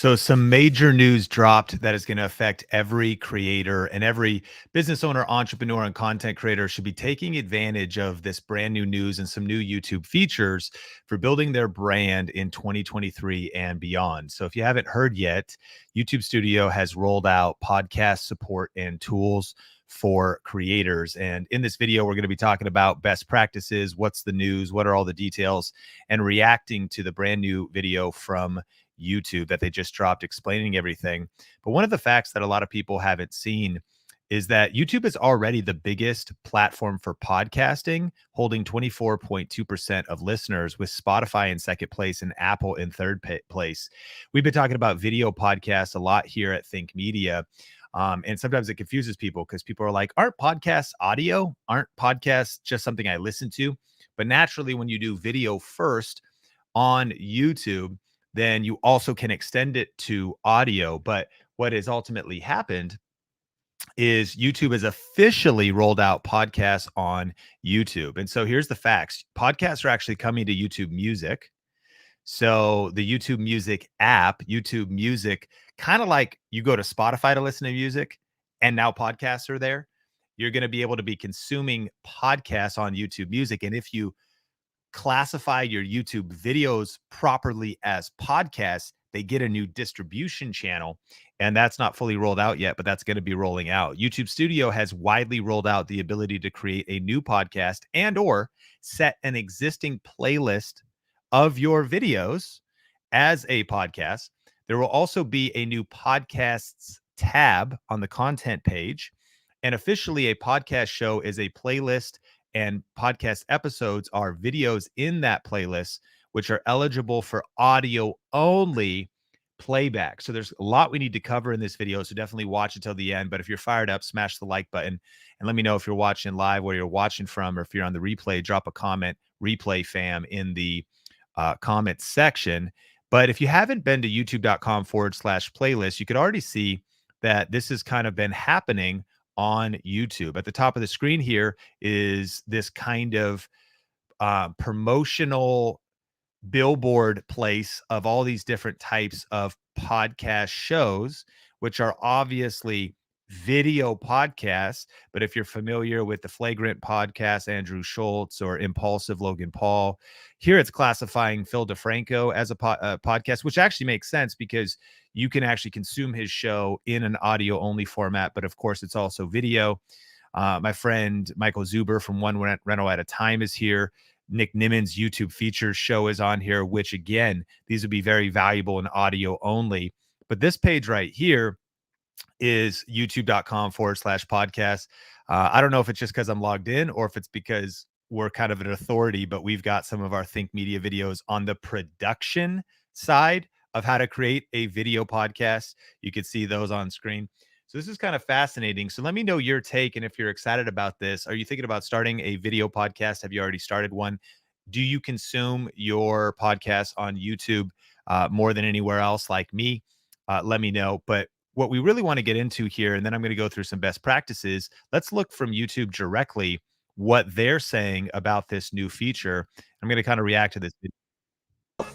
So some major news dropped that is going to affect every creator and every business owner, entrepreneur, and content creator should be taking advantage of this brand new news and some new YouTube features for building their brand in 2023 and beyond. So if you haven't heard yet, YouTube Studio has rolled out podcast support and tools for creators. And in this video, we're going to be talking about best practices, what's the news, what are all the details, and reacting to the brand new video from YouTube that they just dropped explaining everything. But one of the facts that a lot of people haven't seen is that YouTube is already the biggest platform for podcasting, holding 24.2% of listeners, with Spotify in second place and Apple in third place. We've been talking about video podcasts a lot here at Think Media. And sometimes it confuses people because people are like, aren't podcasts audio? Aren't podcasts just something I listen to? But naturally, when you do video first on YouTube, then you also can extend it to audio. But what has ultimately happened is YouTube has officially rolled out podcasts on YouTube. And so here's the facts. Podcasts are actually coming to YouTube Music. So the YouTube Music app, YouTube Music, kind of like you go to Spotify to listen to music and now podcasts are there. You're going to be able to be consuming podcasts on YouTube Music. And if you classify your YouTube videos properly as podcasts, they get a new distribution channel. And that's not fully rolled out yet, but that's going to be rolling out. YouTube Studio has widely rolled out the ability to create a new podcast and or set an existing playlist of your videos as a podcast. There will also be a new podcasts tab on the content page. And officially, a podcast show is a playlist, and podcast episodes are videos in that playlist, which are eligible for audio only playback. So there's a lot we need to cover in this video. So definitely watch it till the end. But if you're fired up, smash the like button and let me know if you're watching live, where you're watching from, or if you're on the replay, drop a comment, replay fam, in the comment section. But if you haven't been to youtube.com/playlist, you could already see that this has kind of been happening on YouTube. At the top of the screen here is this kind of promotional billboard place of all these different types of podcast shows, which are obviously video podcasts. But if you're familiar with the Flagrant podcast, Andrew Schultz, or Impulsive, Logan Paul, here it's classifying Phil DeFranco as a podcast, which actually makes sense because you can actually consume his show in an audio only format. But of course, it's also video. My friend Michael Zuber from One Rental at a Time is here. Nick Nimmons' YouTube features show is on here, which again, these would be very valuable in audio only. But this page right here is youtube.com/podcast. I don't know if it's just because I'm logged in or if it's because we're kind of an authority, but we've got some of our Think Media videos on the production side of how to create a video podcast. You can see those on screen. So this is kind of fascinating. So let me know your take. And if you're excited about this, are you thinking about starting a video podcast? Have you already started one? Do you consume your podcast on YouTube more than anywhere else like me? Let me know. But what we really want to get into here, and then I'm going to go through some best practices. Let's look from YouTube directly what they're saying about this new feature. I'm going to kind of react to this video.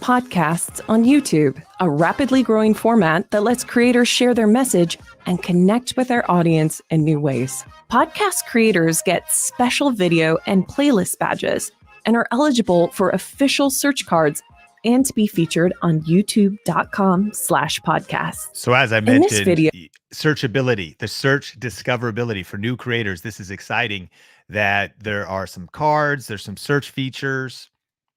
Podcasts on YouTube, a rapidly growing format that lets creators share their message and connect with their audience in new ways. Podcast creators get special video and playlist badges and are eligible for official search cards and to be featured on youtube.com/podcasts. So as I mentioned, in this video, searchability, the search discoverability for new creators. This is exciting that there are some cards, there's some search features.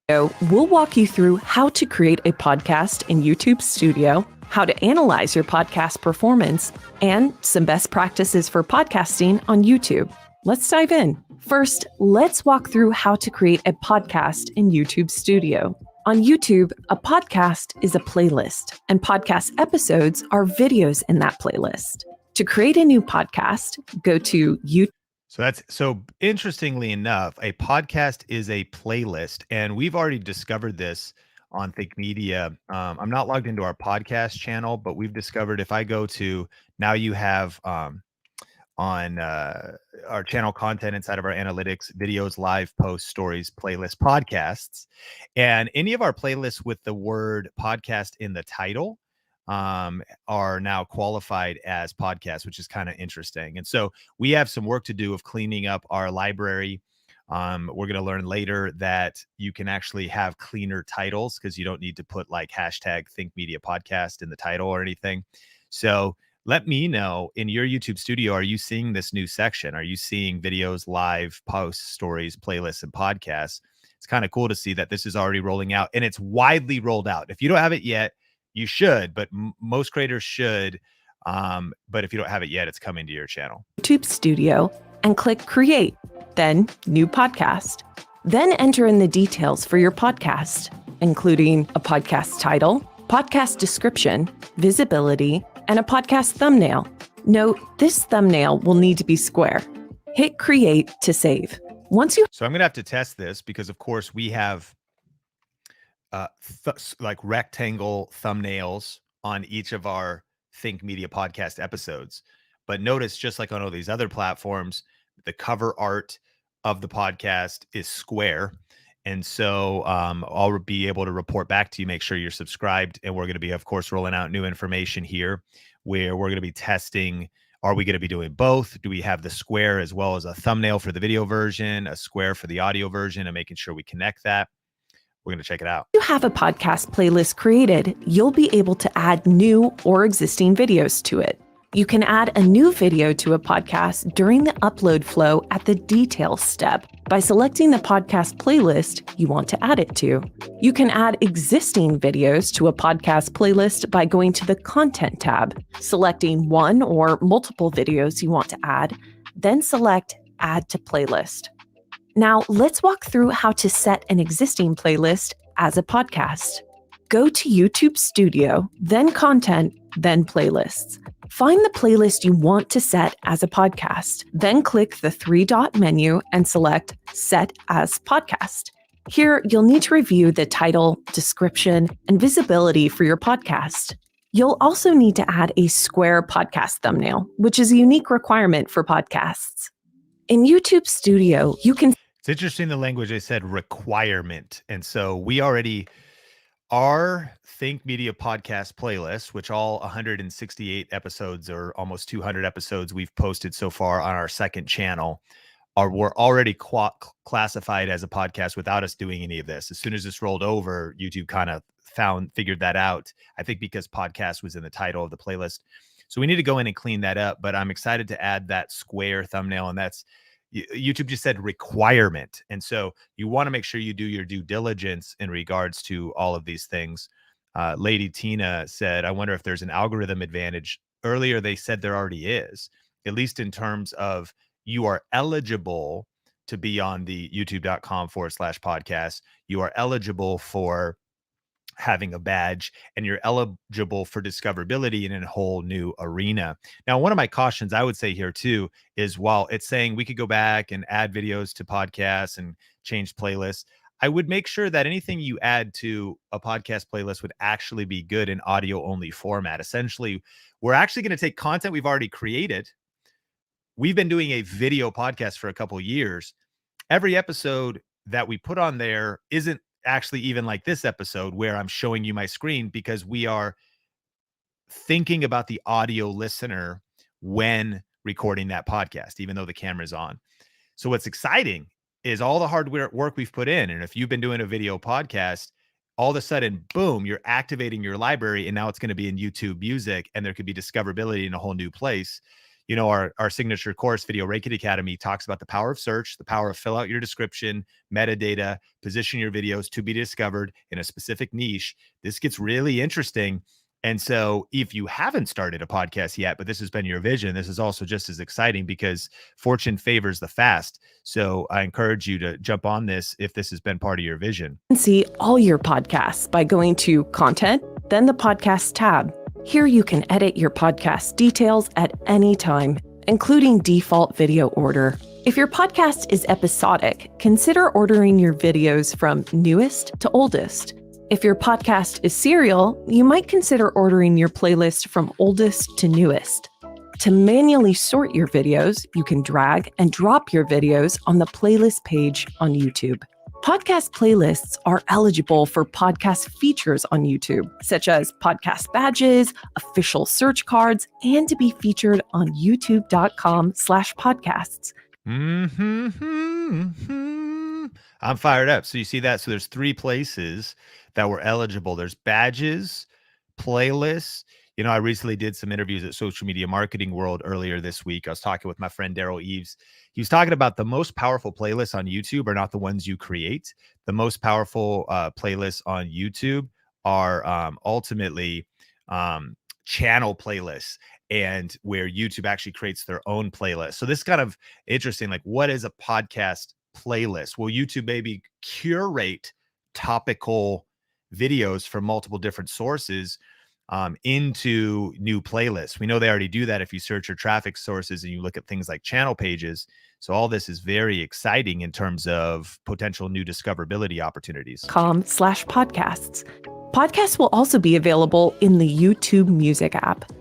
We'll walk you through how to create a podcast in YouTube Studio, how to analyze your podcast performance, and some best practices for podcasting on YouTube. Let's dive in. First, let's walk through how to create a podcast in YouTube Studio. On YouTube, a podcast is a playlist, and podcast episodes are videos in that playlist. To create a new podcast, go to YouTube. So interestingly enough, a podcast is a playlist, and we've already discovered this on Think Media. I'm not logged into our podcast channel, but we've discovered if I go to, now you have on our channel content inside of our analytics, videos, live posts, stories, playlists, podcasts, and any of our playlists with the word podcast in the title, are now qualified as podcasts, which is kind of interesting. And so we have some work to do of cleaning up our library. We're going to learn later that you can actually have cleaner titles because you don't need to put like hashtag Think Media Podcast in the title or anything. So let me know in your YouTube studio, are you seeing this new section? Are you seeing videos, live posts, stories, playlists, and podcasts? It's kind of cool to see that this is already rolling out and it's widely rolled out. If you don't have it yet, you should, but most creators should. But if you don't have it yet, it's coming to your channel. YouTube Studio and click Create, then New Podcast. Then enter in the details for your podcast, including a podcast title, podcast description, visibility, and a podcast thumbnail. Note, this thumbnail will need to be square. Hit Create to save. So I'm going to have to test this because, of course, we have like rectangle thumbnails on each of our Think Media Podcast episodes. But notice, just like on all these other platforms, the cover art of the podcast is square. And so I'll be able to report back to you, make sure you're subscribed. And we're going to be, of course, rolling out new information here where we're going to be testing. Are we going to be doing both? Do we have the square as well as a thumbnail for the video version, a square for the audio version, and making sure we connect that? We're going to check it out. If you have a podcast playlist created, you'll be able to add new or existing videos to it. You can add a new video to a podcast during the upload flow at the details step by selecting the podcast playlist you want to add it to. You can add existing videos to a podcast playlist by going to the Content tab, selecting one or multiple videos you want to add, then select Add to Playlist. Now, let's walk through how to set an existing playlist as a podcast. Go to YouTube Studio, then Content, then Playlists. Find the playlist you want to set as a podcast, then click the three-dot menu and select Set as Podcast. Here, you'll need to review the title, description, and visibility for your podcast. You'll also need to add a square podcast thumbnail, which is a unique requirement for podcasts. In YouTube Studio, you can... It's interesting the language they said requirement. And so we already... Our Think Media Podcast playlist, which all 168 episodes or almost 200 episodes we've posted so far on our second channel, were already classified as a podcast without us doing any of this. As soon as this rolled over, YouTube kind of figured that out. I think because podcast was in the title of the playlist. So we need to go in and clean that up. But I'm excited to add that square thumbnail, and that's YouTube just said requirement. And so you want to make sure you do your due diligence in regards to all of these things. Lady Tina said, I wonder if there's an algorithm advantage. Earlier, they said there already is, at least in terms of you are eligible to be on the youtube.com/podcast. You are eligible for having a badge, and you're eligible for discoverability in a whole new arena. Now, one of my cautions I would say here too is while it's saying we could go back and add videos to podcasts and change playlists, I would make sure that anything you add to a podcast playlist would actually be good in audio only format. Essentially, we're actually going to take content we've already created. We've been doing a video podcast for a couple of years. Every episode that we put on there isn't actually even like this episode where I'm showing you my screen, because we are thinking about the audio listener when recording that podcast, even though the camera's on. So what's exciting is all the hardware work we've put in. And if you've been doing a video podcast, all of a sudden, boom, you're activating your library, and now it's going to be in YouTube Music, and there could be discoverability in a whole new place. You know, our signature course, Video Reiki Academy, talks about the power of search, the power of fill out your description, metadata, position your videos to be discovered in a specific niche. This gets really interesting. And so if you haven't started a podcast yet, but this has been your vision, this is also just as exciting because fortune favors the fast. So I encourage you to jump on this if this has been part of your vision. You can see all your podcasts by going to Content, then the Podcast tab. Here you can edit your podcast details at any time, including default video order. If your podcast is episodic, consider ordering your videos from newest to oldest. If your podcast is serial, you might consider ordering your playlist from oldest to newest. To manually sort your videos, you can drag and drop your videos on the playlist page on YouTube. Podcast playlists are eligible for podcast features on YouTube, such as podcast badges, official search cards, and to be featured on youtube.com/podcasts. I'm fired up. So you see that? So there's 3 places that were eligible. There's badges, playlists. You know, I recently did some interviews at Social Media Marketing World earlier this week. I was talking with my friend Daryl Eves. He was talking about the most powerful playlists on YouTube are not the ones you create. The most powerful playlists on YouTube are ultimately channel playlists, and where YouTube actually creates their own playlist. So this is kind of interesting. Like, what is a podcast playlist? Well, YouTube maybe curate topical videos from multiple different sources into new playlists. We know they already do that if you search your traffic sources and you look at things like channel pages. So all this is very exciting in terms of potential new discoverability opportunities. .com/podcasts. Podcasts will also be available in the YouTube Music app.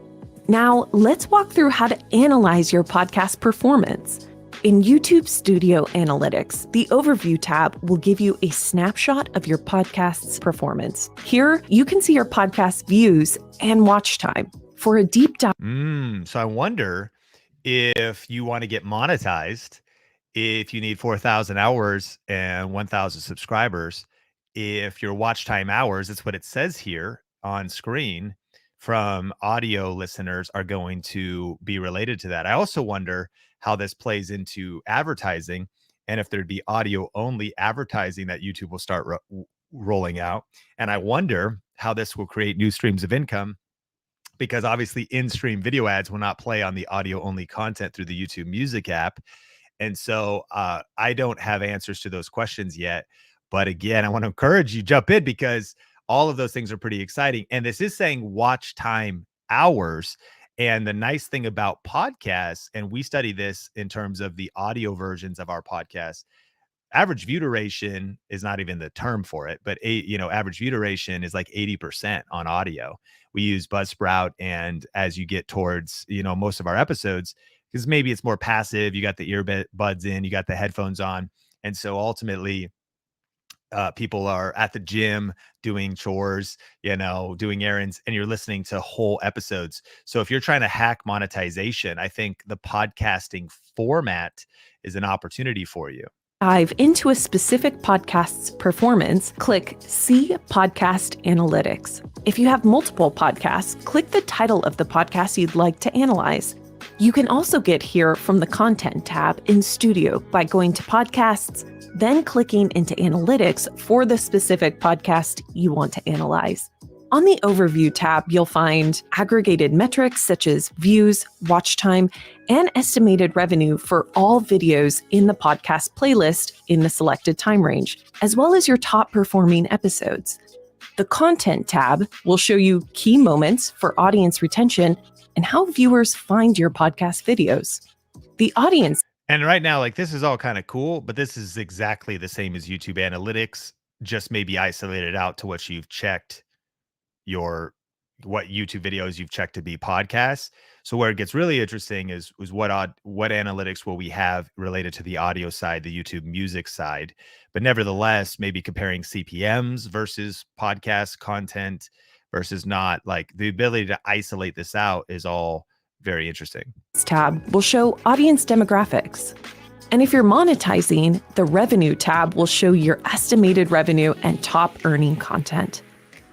Now, let's walk through how to analyze your podcast performance. In YouTube Studio Analytics, the Overview tab will give you a snapshot of your podcast's performance. Here, you can see your podcast views and watch time. For a deep dive. So I wonder if you want to get monetized, if you need 4,000 hours and 1,000 subscribers, if your watch time hours, that's what it says here on screen, from audio listeners are going to be related to that. I also wonder how this plays into advertising, and if there'd be audio only advertising that YouTube will start rolling out. And I wonder how this will create new streams of income, because obviously in-stream video ads will not play on the audio only content through the YouTube Music app. And so I don't have answers to those questions yet. But again, I want to encourage you, jump in, because all of those things are pretty exciting. And this is saying watch time hours. And the nice thing about podcasts, and we study this in terms of the audio versions of our podcast, average view duration is not even the term for it, but average view duration is like 80% on audio. We use Buzzsprout, and as you get towards, most of our episodes, because maybe it's more passive, you got the earbuds in, you got the headphones on. And so ultimately, people are at the gym doing chores, doing errands, and you're listening to whole episodes. So if you're trying to hack monetization, I think the podcasting format is an opportunity for you. Dive into a specific podcast's performance, click See Podcast Analytics. If you have multiple podcasts, click the title of the podcast you'd like to analyze. You can also get here from the Content tab in Studio by going to Podcasts, then clicking into Analytics for the specific podcast you want to analyze. On the Overview tab, you'll find aggregated metrics such as views, watch time, and estimated revenue for all videos in the podcast playlist in the selected time range, as well as your top performing episodes. The Content tab will show you key moments for audience retention and how viewers find your podcast videos. The audience. And right now, like, this is all kind of cool, but this is exactly the same as YouTube Analytics, just maybe isolated out to what you've checked what YouTube videos you've checked to be podcasts. So where it gets really interesting is what analytics will we have related to the audio side, the YouTube music side, but nevertheless, maybe comparing CPMs versus podcast content versus not. Like, the ability to isolate this out is all very interesting. This tab will show audience demographics. And if you're monetizing, the Revenue tab will show your estimated revenue and top earning content.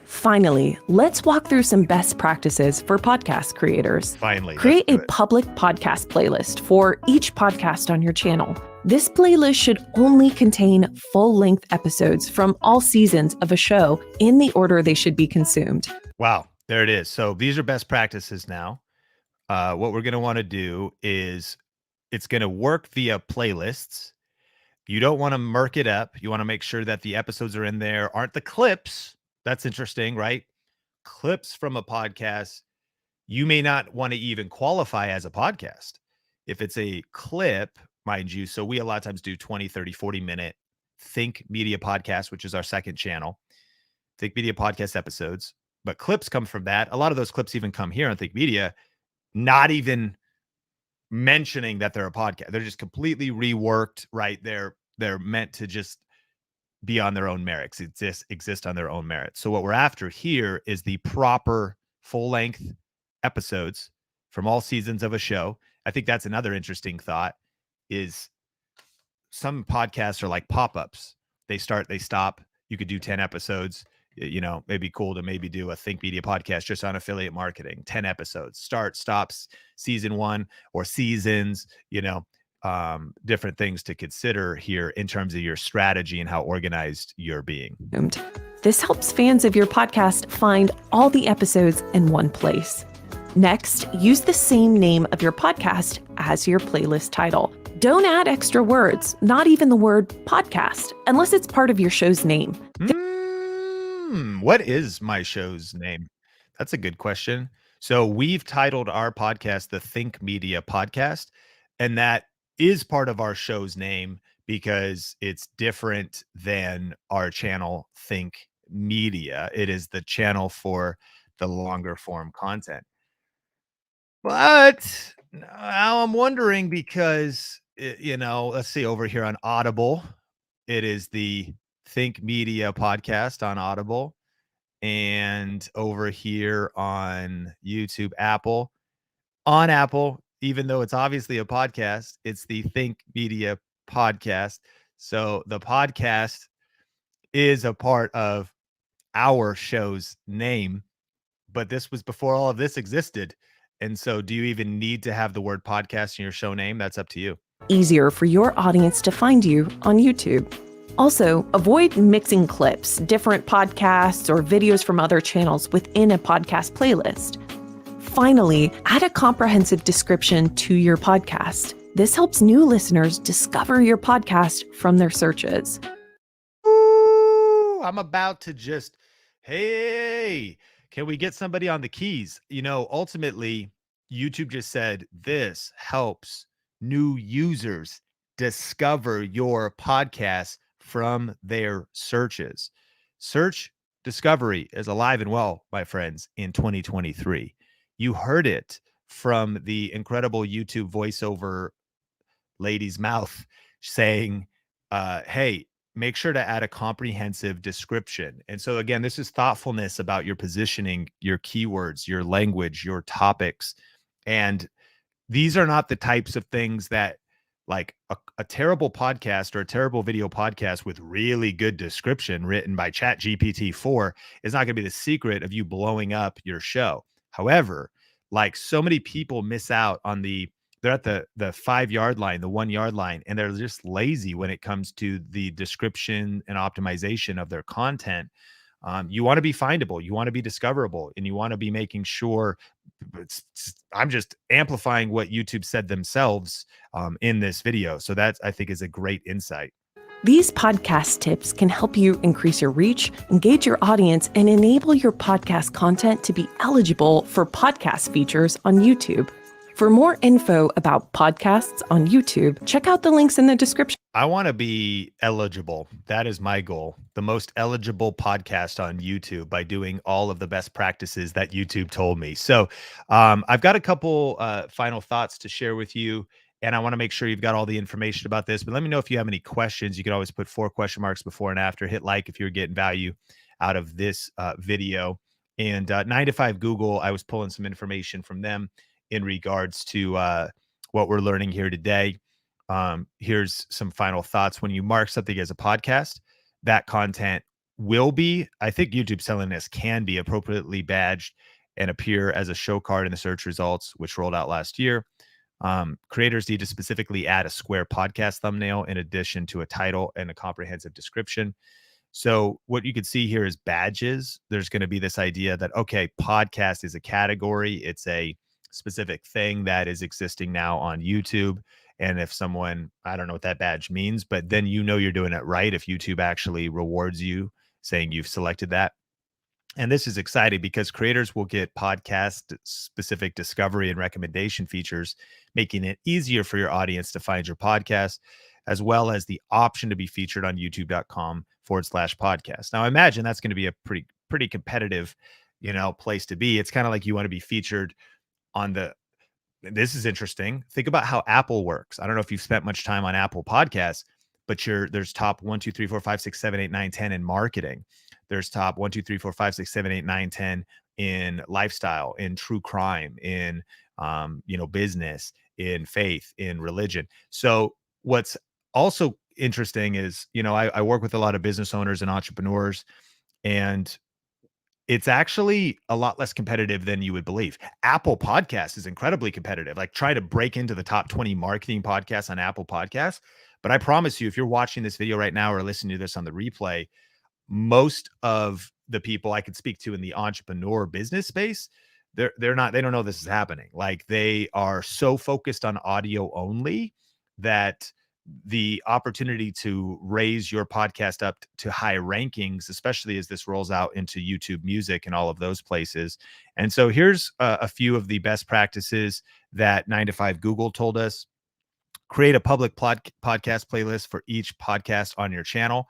Finally, let's walk through some best practices for podcast creators. Create a public podcast playlist for each podcast on your channel. This playlist should only contain full-length episodes from all seasons of a show in the order they should be consumed. Wow, there it is. So these are best practices now. What we're going to want to do is it's going to work via playlists. You don't want to murk it up. You want to make sure that the episodes are in there, aren't the clips. That's interesting, right? Clips from a podcast, you may not want to even qualify as a podcast. If it's a clip, mind you, so we a lot of times do 20, 30, 40-minute Think Media podcast, which is our second channel, Think Media podcast episodes. But clips come from that. A lot of those clips even come here on Think Media, not even mentioning that they're a podcast. They're just completely reworked, right? They're meant to just be on their own merits, exist on their own merits. So what we're after here is the proper full-length episodes from all seasons of a show. I think that's another interesting thought is some podcasts are like pop-ups. They start, they stop. You could do 10 episodes. It'd be cool to maybe do a Think Media podcast just on affiliate marketing, 10 episodes, start, stops, season one or seasons, different things to consider here in terms of your strategy and how organized you're being. This helps fans of your podcast find all the episodes in one place. Next, use the same name of your podcast as your playlist title. Don't add extra words, not even the word podcast, unless it's part of your show's name. What is my show's name? That's a good question. So we've titled our podcast the Think Media Podcast, and that is part of our show's name because it's different than our channel Think Media. It is the channel for the longer form content. But now I'm wondering because, let's see over here on Audible, it is the Think Media Podcast on Audible. And over here on YouTube, on Apple, even though it's obviously a podcast, it's the Think Media Podcast. So the podcast is a part of our show's name, but this was before all of this existed. And so do you even need to have the word podcast in your show name? That's up to you. Easier for your audience to find you on YouTube. Also, avoid mixing clips, different podcasts, or videos from other channels within a podcast playlist. Finally, add a comprehensive description to your podcast. This helps new listeners discover your podcast from their searches. Ooh, I'm about to just, hey, can we get somebody on the keys? Ultimately, YouTube just said this helps new users discover your podcast from their searches. Search discovery is alive and well, my friends, in 2023. You heard it from the incredible YouTube voiceover lady's mouth saying, hey, make sure to add a comprehensive description. And so again, this is thoughtfulness about your positioning, your keywords, your language, your topics. And these are not the types of things that like a terrible podcast or a terrible video podcast with really good description written by Chat GPT-4 is not going to be the secret of you blowing up your show. However, like so many people miss out on they're at the 5-yard line, the 1-yard line, and they're just lazy when it comes to the description and optimization of their content. You want to be findable, you want to be discoverable, and you want to be making sure I'm just amplifying what YouTube said themselves in this video. So that I think is a great insight. These podcast tips can help you increase your reach, engage your audience, and enable your podcast content to be eligible for podcast features on YouTube. For more info about podcasts on YouTube, check out the links in the description. I want to be eligible. That is my goal. The most eligible podcast on YouTube by doing all of the best practices that YouTube told me. So I've got a couple final thoughts to share with you. And I want to make sure you've got all the information about this. But let me know if you have any questions. You can always put 4 question marks before and after. Hit like if you're getting value out of this video. And 9 to 5 Google, I was pulling some information from them in regards to what we're learning here today. Here's some final thoughts. When you mark something as a podcast, that content will be, I think YouTube's telling us, can be appropriately badged and appear as a show card in the search results, which rolled out last year. Creators need to specifically add a square podcast thumbnail in addition to a title and a comprehensive description. So what you can see here is badges. There's going to be this idea that, okay, podcast is a category. It's a specific thing that is existing now on YouTube. And if someone, I don't know what that badge means, but then you're doing it right if YouTube actually rewards you saying you've selected that. And this is exciting because creators will get podcast specific discovery and recommendation features, making it easier for your audience to find your podcast, as well as the option to be featured on youtube.com/podcast. Now, I imagine that's going to be a pretty competitive, place to be. It's kind of like you want to be featured on this is interesting. Think about how Apple works. I don't know if you've spent much time on Apple Podcasts, but there's top 1, 2, 3, 4, 5, 6, 7, 8, 9, 10 in marketing. There's top 1, 2, 3, 4, 5, 6, 7, 8, 9, 10 in lifestyle, in true crime, in business, in faith, in religion. So what's also interesting is, I work with a lot of business owners and entrepreneurs, and it's actually a lot less competitive than you would believe. Apple Podcasts is incredibly competitive. Like, try to break into the top 20 marketing podcasts on Apple Podcasts. But I promise you, if you're watching this video right now or listening to this on the replay, most of the people I could speak to in the entrepreneur business space, they don't know this is happening. Like, they are so focused on audio only that the opportunity to raise your podcast up to high rankings, especially as this rolls out into YouTube Music and all of those places. And so here's a few of the best practices that 9 to 5 Google told us. Create a public podcast playlist for each podcast on your channel.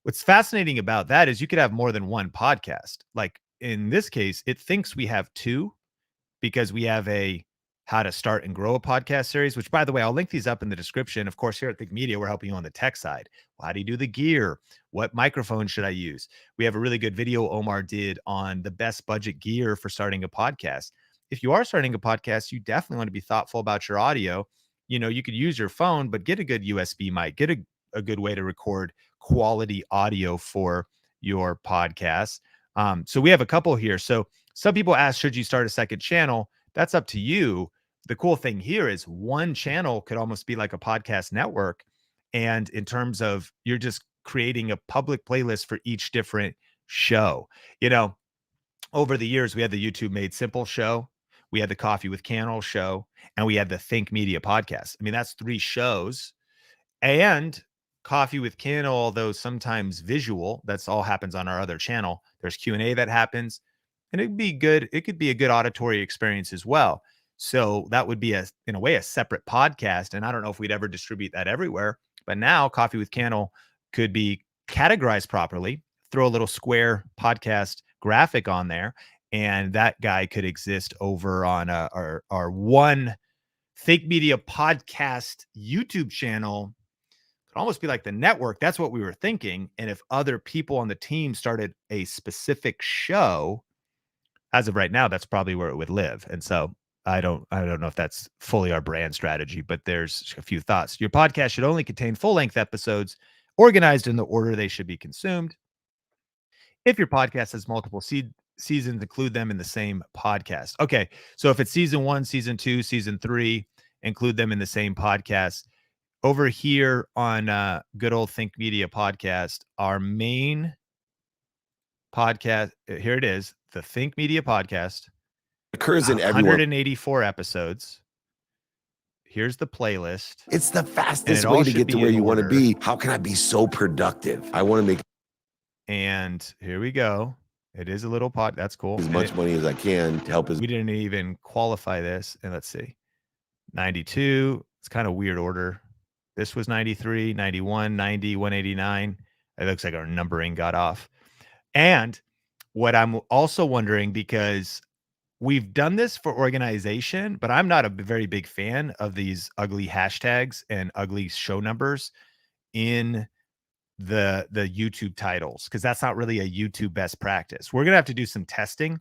What's fascinating about that is you could have more than one podcast. Like, in this case, it thinks we have two, because we have a how to start and grow a podcast series, which, by the way, I'll link these up in the description. Of course, here at Think Media, we're helping you on the tech side. Well, how do you do the gear? What microphone should I use? We have a really good video Omar did on the best budget gear for starting a podcast. If you are starting a podcast, you definitely want to be thoughtful about your audio. You could use your phone, but get a good USB mic, get a good way to record quality audio for your podcast. So we have a couple here. So some people ask, should you start a second channel? That's up to you. The cool thing here is one channel could almost be like a podcast network. And in terms of, you're just creating a public playlist for each different show. Over the years, we had the YouTube Made Simple show, we had the Coffee with Cannell show, and we had the Think Media podcast. I mean, that's 3 shows. And Coffee with Cannell, although sometimes visual, that's all happens on our other channel. There's Q&A that happens, and it'd be good. It could be a good auditory experience as well. So that would be in a way, a separate podcast. And I don't know if we'd ever distribute that everywhere, but now Coffee with Cannell could be categorized properly, throw a little square podcast graphic on there, and that guy could exist over on our one Think Media podcast YouTube channel. Could almost be like the network. That's what we were thinking. And if other people on the team started a specific show, as of right now, that's probably where it would live. And so I don't know if that's fully our brand strategy, but there's a few thoughts. Your podcast should only contain full-length episodes organized in the order they should be consumed. If your podcast has multiple seasons, include them in the same podcast. Okay, so if it's season 1, season 2, season 3, include them in the same podcast. Over here on good old Think Media podcast, our main podcast, here it is, the Think Media podcast. Occurs in 184 episodes. Here's the playlist. It's the fastest way to get to where you want to be. How can I be so productive? I want to make. And here we go. It is a little pod. That's cool. As much money as I can to help. We didn't even qualify this. And let's see. 92. It's kind of weird order. This was 93, 91, 90, 189. It looks like our numbering got off. And what I'm also wondering, because we've done this for organization, but I'm not a very big fan of these ugly hashtags and ugly show numbers in the YouTube titles, because that's not really a YouTube best practice. We're going to have to do some testing.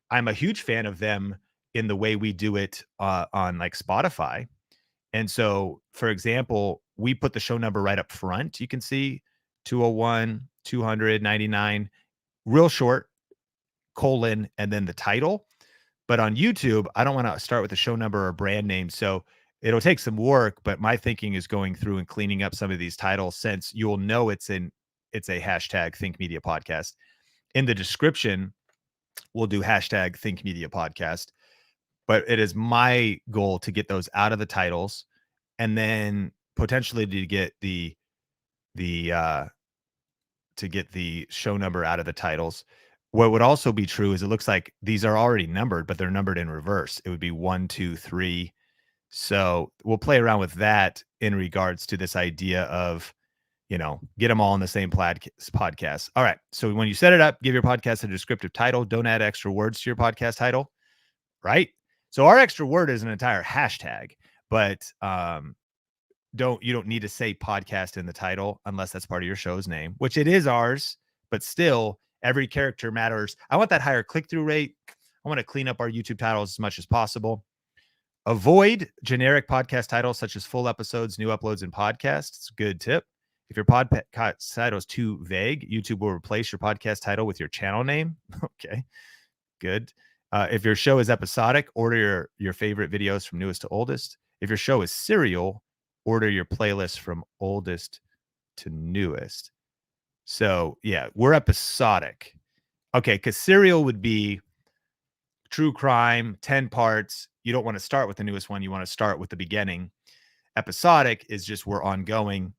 I'm a huge fan of them in the way we do it on like Spotify. And so, for example, we put the show number right up front. You can see 201, 299, real short, colon, and then the title. But on YouTube, I don't want to start with a show number or brand name. So it'll take some work, but my thinking is going through and cleaning up some of these titles, since you'll know it's a hashtag Think Media Podcast. In the description, we'll do hashtag Think Media Podcast. But it is my goal to get those out of the titles, and then potentially to get the show number out of the titles. What would also be true is it looks like these are already numbered, but they're numbered in reverse. It would be 1, 2, 3. So we'll play around with that in regards to this idea of, get them all in the same podcast. All right. So when you set it up, give your podcast a descriptive title. Don't add extra words to your podcast title, right? So our extra word is an entire hashtag, but you don't need to say podcast in the title unless that's part of your show's name, which it is ours, but still every character matters. I want that higher click-through rate. I want to clean up our YouTube titles as much as possible. Avoid generic podcast titles such as full episodes, new uploads, and podcasts. It's a good tip. If your podcast title is too vague, YouTube will replace your podcast title with your channel name. Okay, good. If your show is episodic, order your favorite videos from newest to oldest. If your show is serial, order your playlist from oldest to newest. So yeah, we're episodic. Okay, because serial would be true crime, 10 parts. You don't want to start with the newest one. You want to start with the beginning. Episodic is just we're ongoing.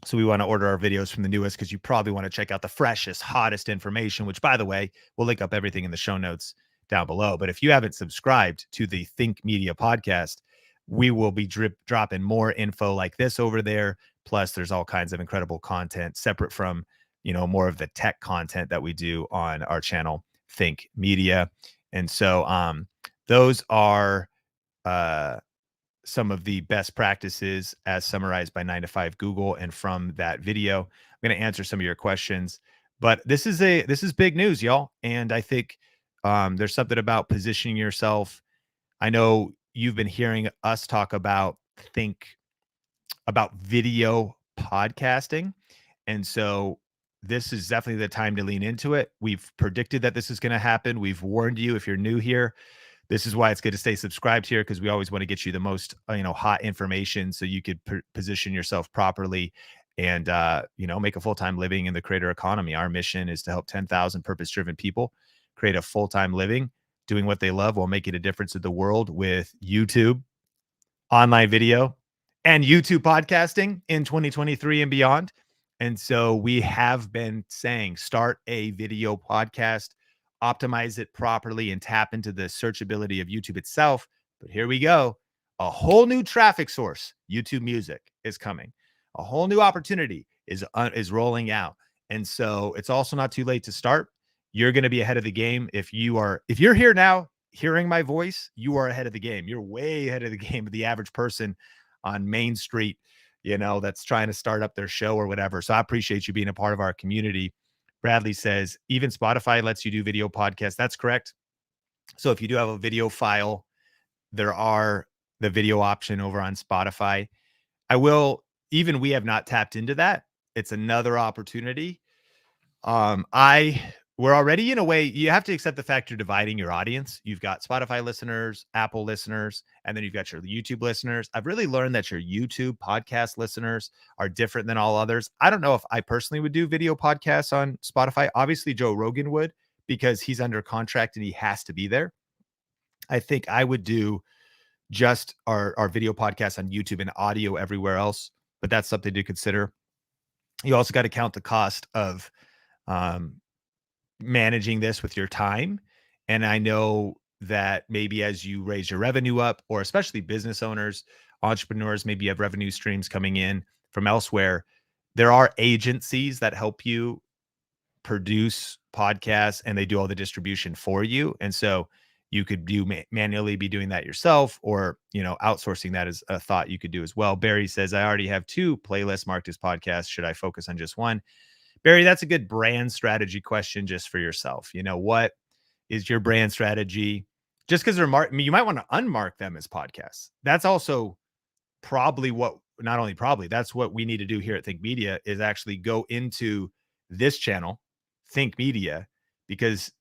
So we want to order our videos from the newest because you probably want to check out the freshest, hottest information, which, by the way, we'll link up everything in the show notes down below. But if you haven't subscribed to the Think Media podcast, we will be dropping more info like this over there. Plus, there's all kinds of incredible content separate from, more of the tech content that we do on our channel, Think Media. And so those are some of the best practices as summarized by 9 to 5 Google. And from that video, I'm going to answer some of your questions. But this is big news, y'all. And I think there's something about positioning yourself. I know you've been hearing us talk about video podcasting. And so this is definitely the time to lean into it. We've predicted that this is going to happen. We've warned you if you're new here. This is why it's good to stay subscribed here, because we always want to get you the most, hot information so you could position yourself properly and, make a full-time living in the creator economy. Our mission is to help 10,000 purpose-driven people create a full-time living doing what they love while making a difference in the world with YouTube, online video, and YouTube podcasting in 2023 and beyond. And so we have been saying, start a video podcast, optimize it properly, and tap into the searchability of YouTube itself. But here we go. A whole new traffic source, YouTube Music, is coming. A whole new opportunity is rolling out. And so it's also not too late to start. You're going to be ahead of the game. If you're here now hearing my voice, you are ahead of the game. You're way ahead of the game of the average person on Main Street, that's trying to start up their show or whatever. So I appreciate you being a part of our community. Bradley says, even Spotify lets you do video podcasts. That's correct. So if you do have a video file, there are the video option over on Spotify. We have not tapped into that. It's another opportunity. We're already, in a way, you have to accept the fact you're dividing your audience. You've got Spotify listeners, Apple listeners, and then you've got your YouTube listeners. I've really learned that your YouTube podcast listeners are different than all others. I don't know if I personally would do video podcasts on Spotify. Obviously, Joe Rogan would, because he's under contract and he has to be there. I think I would do just our video podcast on YouTube and audio everywhere else, but that's something to consider. You also got to count the cost of managing this with your time. And I know that maybe as you raise your revenue up, or especially business owners, entrepreneurs, maybe you have revenue streams coming in from elsewhere, there are agencies that help you produce podcasts and they do all the distribution for you. And so you could manually be doing that yourself, or, outsourcing that is a thought you could do as well. Barry says, I already have 2 playlists marked as podcasts. Should I focus on just one? Barry, that's a good brand strategy question just for yourself. What is your brand strategy? Just because they're you might want to unmark them as podcasts. That's also probably that's what we need to do here at Think Media, is actually go into this channel, Think Media, because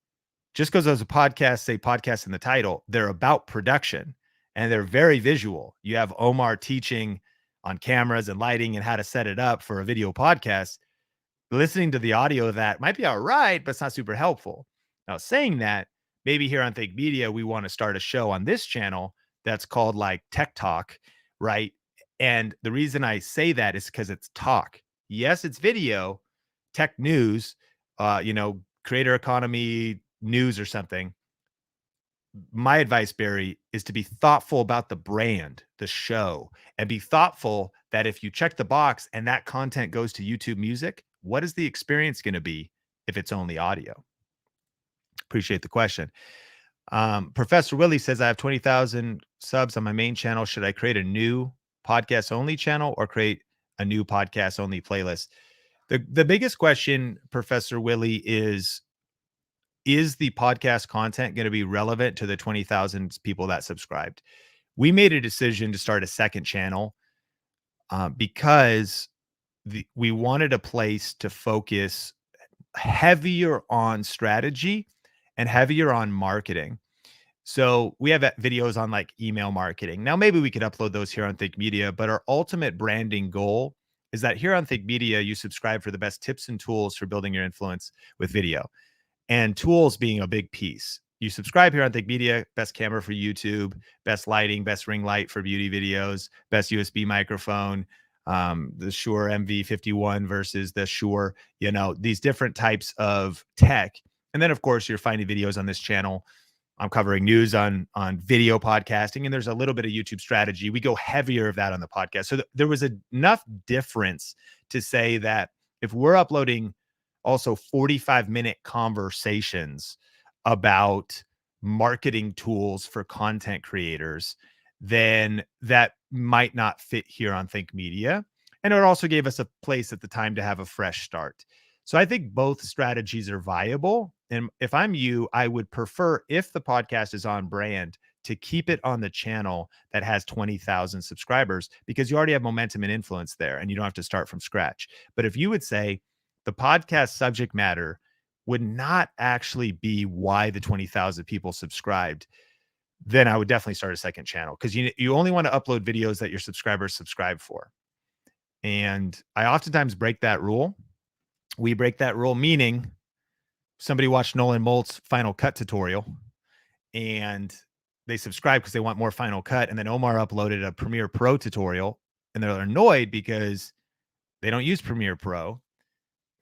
just because there's a podcast, say podcast in the title, they're about production and they're very visual. You have Omar teaching on cameras and lighting and how to set it up for a video podcast. Listening to the audio of that might be all right, but it's not super helpful. Now, saying that, maybe here on Think Media, we want to start a show on this channel that's called like Tech Talk, right? And the reason I say that is because it's talk. Yes, it's video, tech news, creator economy news or something. My advice, Barry, is to be thoughtful about the brand, the show, and be thoughtful that if you check the box and that content goes to YouTube Music, what is the experience going to be if it's only audio? Appreciate the question. Professor Willie says, I have 20,000 subs on my main channel. Should I create a new podcast only channel or create a new podcast only playlist? The biggest question, Professor Willie, is the podcast content going to be relevant to the 20,000 people that subscribed? We made a decision to start a second channel because we wanted a place to focus heavier on strategy and heavier on marketing. So we have videos on like email marketing. Now, maybe we could upload those here on Think Media, but our ultimate branding goal is that here on Think Media, you subscribe for the best tips and tools for building your influence with video, and tools being a big piece. You subscribe here on Think Media, best camera for YouTube, best lighting, best ring light for beauty videos, best USB microphone, the Shure MV51 versus the Shure, these different types of tech. And then, of course, you're finding videos on this channel. I'm covering news on video podcasting, and there's a little bit of YouTube strategy. We go heavier of that on the podcast. So there was enough difference to say that if we're uploading also 45-minute conversations about marketing tools for content creators, then that might not fit here on Think Media. And it also gave us a place at the time to have a fresh start. So I think both strategies are viable. And if I'm you, I would prefer, if the podcast is on brand, to keep it on the channel that has 20,000 subscribers, because you already have momentum and influence there and you don't have to start from scratch. But if you would say the podcast subject matter would not actually be why the 20,000 people subscribed, then I would definitely start a second channel, because you only want to upload videos that your subscribers subscribe for. And I oftentimes break that rule. We break that rule, meaning somebody watched Nolan Molt's Final Cut tutorial and they subscribe because they want more Final Cut. And then Omar uploaded a Premiere Pro tutorial and they're annoyed because they don't use Premiere Pro.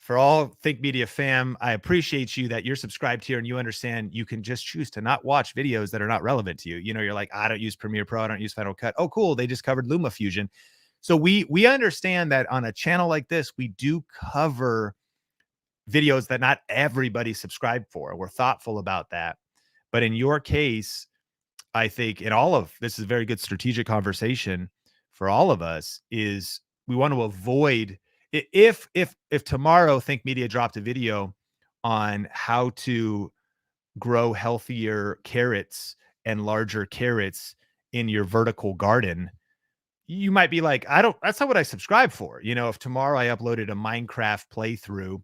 For all Think Media fam, I appreciate you that you're subscribed here and you understand you can just choose to not watch videos that are not relevant to you. You're like, I don't use Premiere Pro, I don't use Final Cut. Oh, cool. They just covered LumaFusion. So we understand that on a channel like this, we do cover videos that not everybody subscribed for. We're thoughtful about that. But in your case, I think in all of this is a very good strategic conversation for all of us, is we want to avoid, if tomorrow Think Media dropped a video on how to grow healthier carrots and larger carrots in your vertical garden, you might be like, that's not what I subscribe for. If tomorrow I uploaded a Minecraft playthrough,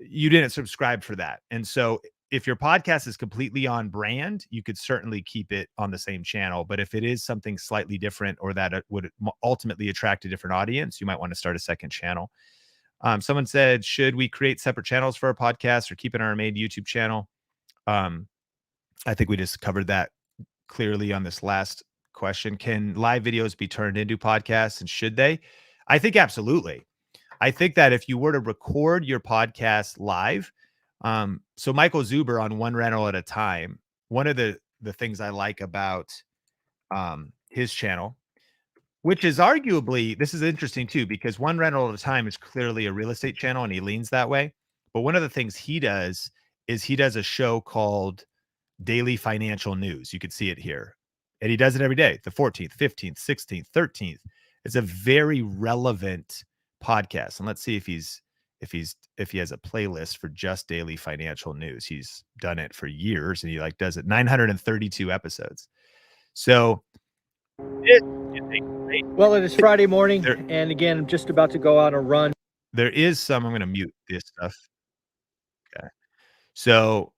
you didn't subscribe for that. And so if your podcast is completely on brand, you could certainly keep it on the same channel. But if it is something slightly different, or that it would ultimately attract a different audience, you might want to start a second channel. Someone said, should we create separate channels for our podcast or keep it on our main YouTube channel? I think we just covered that clearly on this last question. Can live videos be turned into podcasts, and should they? I think absolutely. I think that if you were to record your podcast live, so Michael Zuber on One Rental at a Time, one of the things I like about his channel, which is arguably, this is interesting too, because One Rental at a Time is clearly a real estate channel and he leans that way. But one of the things he does is he does a show called Daily Financial News. You could see it here. And he does it every day, the 14th, 15th, 16th, 13th. It's a very relevant podcast. And let's see if he has a playlist for just Daily Financial News. He's done it for years and he does it 932 episodes. So well, it is Friday morning, and again, I'm just about to go on a run. There is some, I'm going to mute this stuff. Okay. So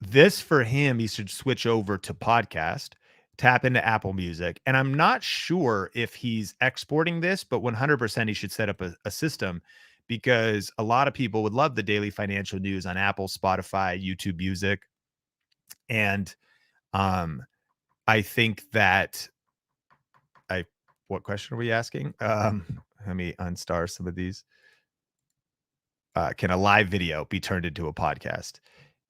this, for him, he should switch over to podcast, tap into Apple Music. And I'm not sure if he's exporting this, but 100% he should set up a system, because a lot of people would love the Daily Financial News on Apple, Spotify, YouTube Music. And I think that what question are we asking? Let me unstar some of these. Can a live video be turned into a podcast?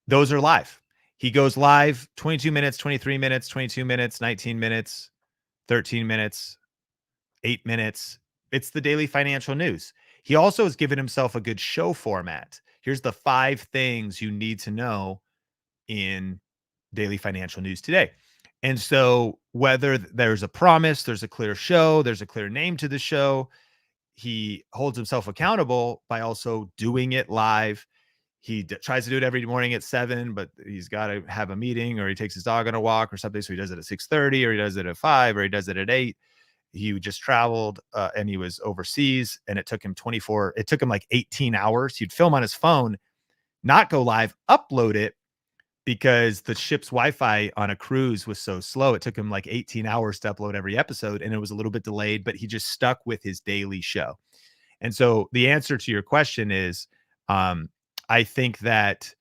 Those are live. He goes live 22 minutes, 23 minutes, 22 minutes, 19 minutes, 13 minutes, 8 minutes. It's the Daily Financial News. He also has given himself a good show format. Here's the 5 things you need to know in Daily Financial News today. And so whether there's a promise, there's a clear show, there's a clear name to the show, he holds himself accountable by also doing it live. He tries to do it every morning at 7, but he's got to have a meeting, or he takes his dog on a walk or something. So he does it at 6:30, or he does it at 5, or he does it at 8. He just traveled and he was overseas, and it took him like 18 hours. He'd film on his phone, not go live, upload it, because the ship's Wi-Fi on a cruise was so slow. It took him like 18 hours to upload every episode, and it was a little bit delayed, but he just stuck with his daily show. And so the answer to your question is, I think that